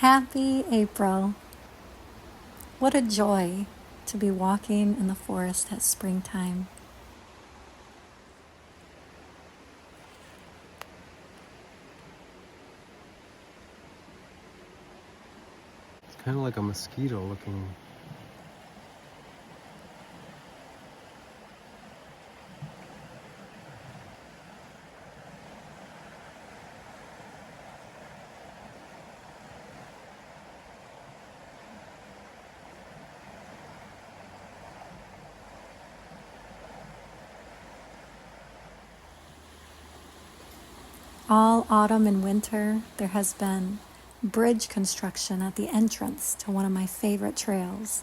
Happy April. What a joy to be walking in the forest at springtime. It's kind of like a mosquito looking. All autumn and winter, there has been bridge construction at the entrance to one of my favorite trails,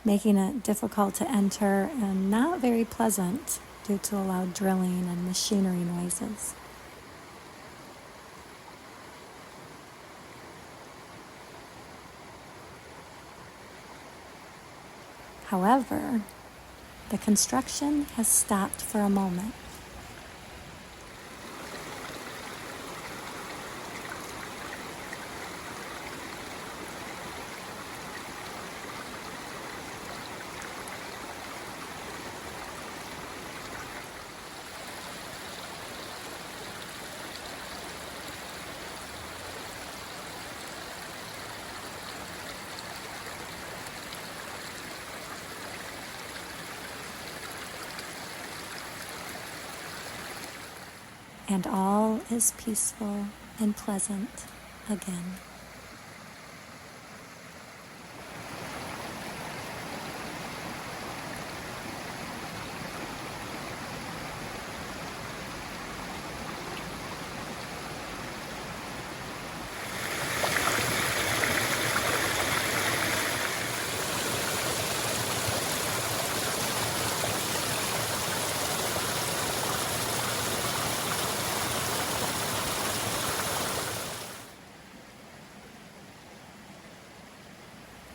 making it difficult to enter and not very pleasant due to the loud drilling and machinery noises. However, the construction has stopped for a moment. And all is peaceful and pleasant again.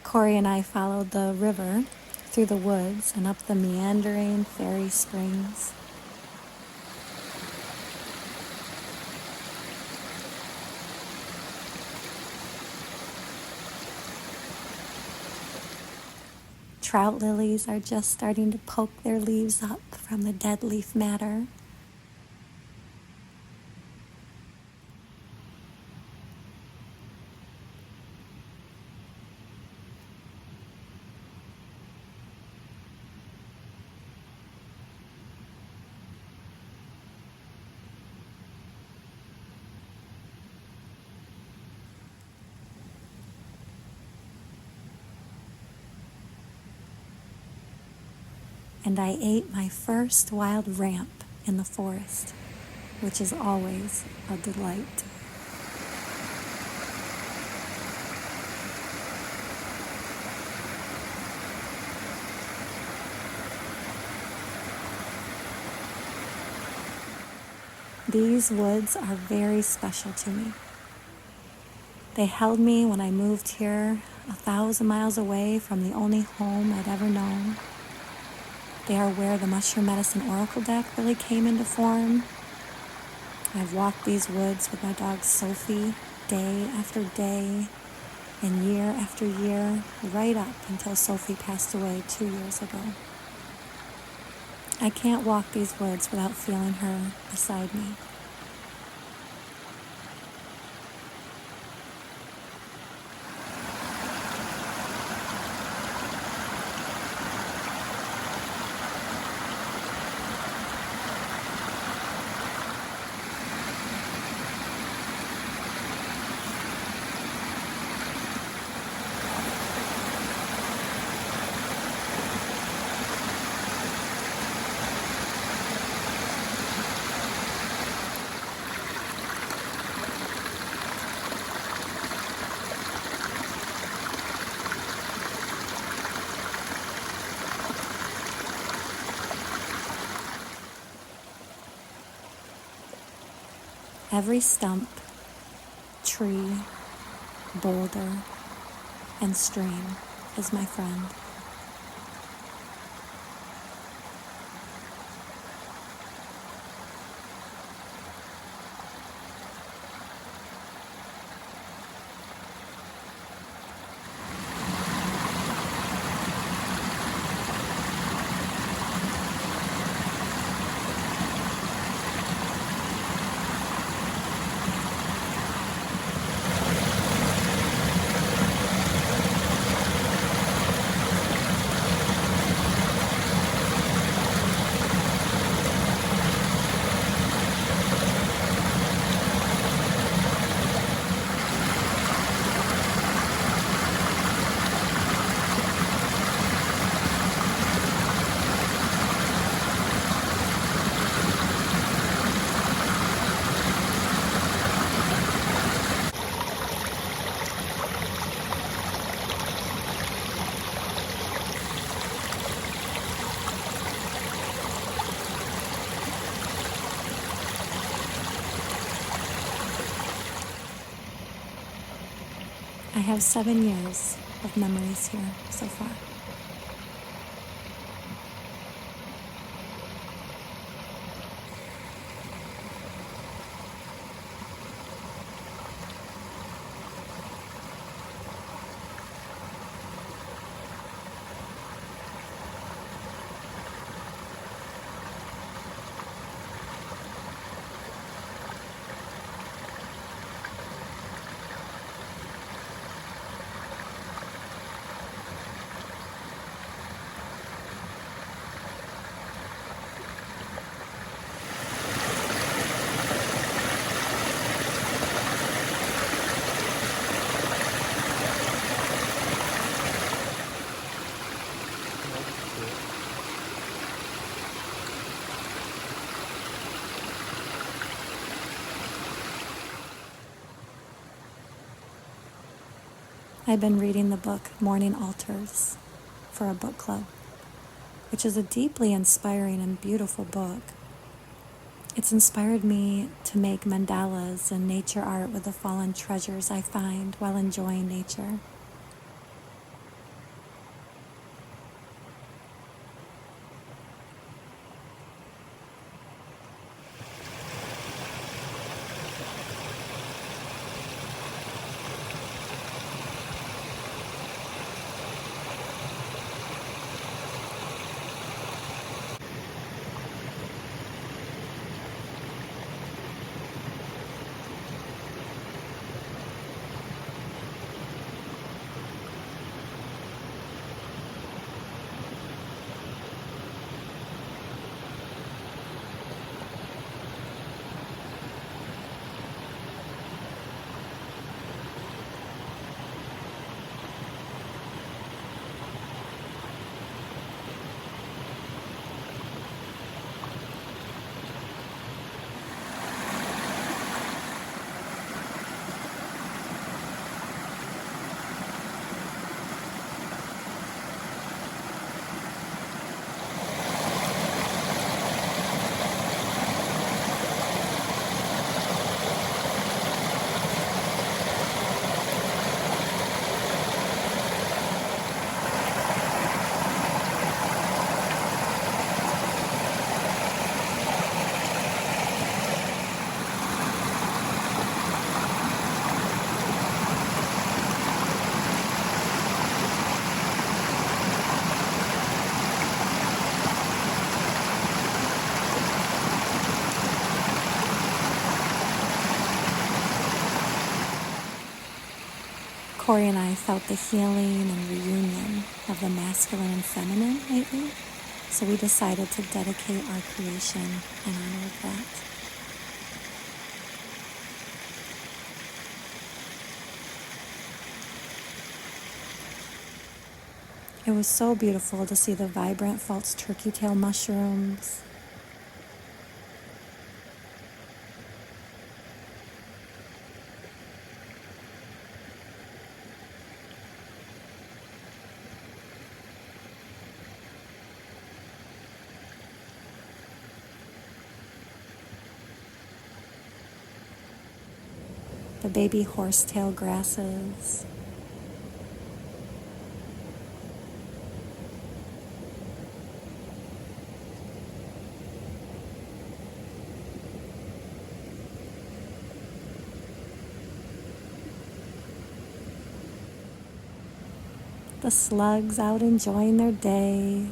Corey and I followed the river through the woods and up the meandering faerie springs. Trout lilies are just starting to poke their leaves up from the dead leaf matter. And I ate my first wild ramp in the forest, which is always a delight. These woods are very special to me. They held me when I moved here 1,000 miles away from the only home I'd ever known. They are where the mushroom medicine oracle deck really came into form. I've walked these woods with my dog Sophie day after day and year after year, right up until Sophie passed away 2 years ago. I can't walk these woods without feeling her beside me. Every stump, tree, boulder, and stream is my friend. I have 7 years of memories here so far. I've been reading the book Morning Altars for a book club, which is a deeply inspiring and beautiful book. It's inspired me to make mandalas and nature art with the fallen treasures I find while enjoying nature. Corey and I felt the healing and reunion of the masculine and feminine lately, so we decided to dedicate our creation in honor of that. It was so beautiful to see the vibrant false turkey tail mushrooms, the baby horsetail grasses, the slugs out enjoying their day.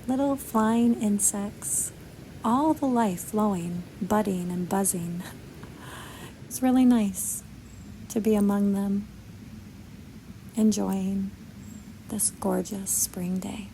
little flying insects, all the life flowing, budding, and buzzing. It's really nice to be among them, enjoying this gorgeous spring day.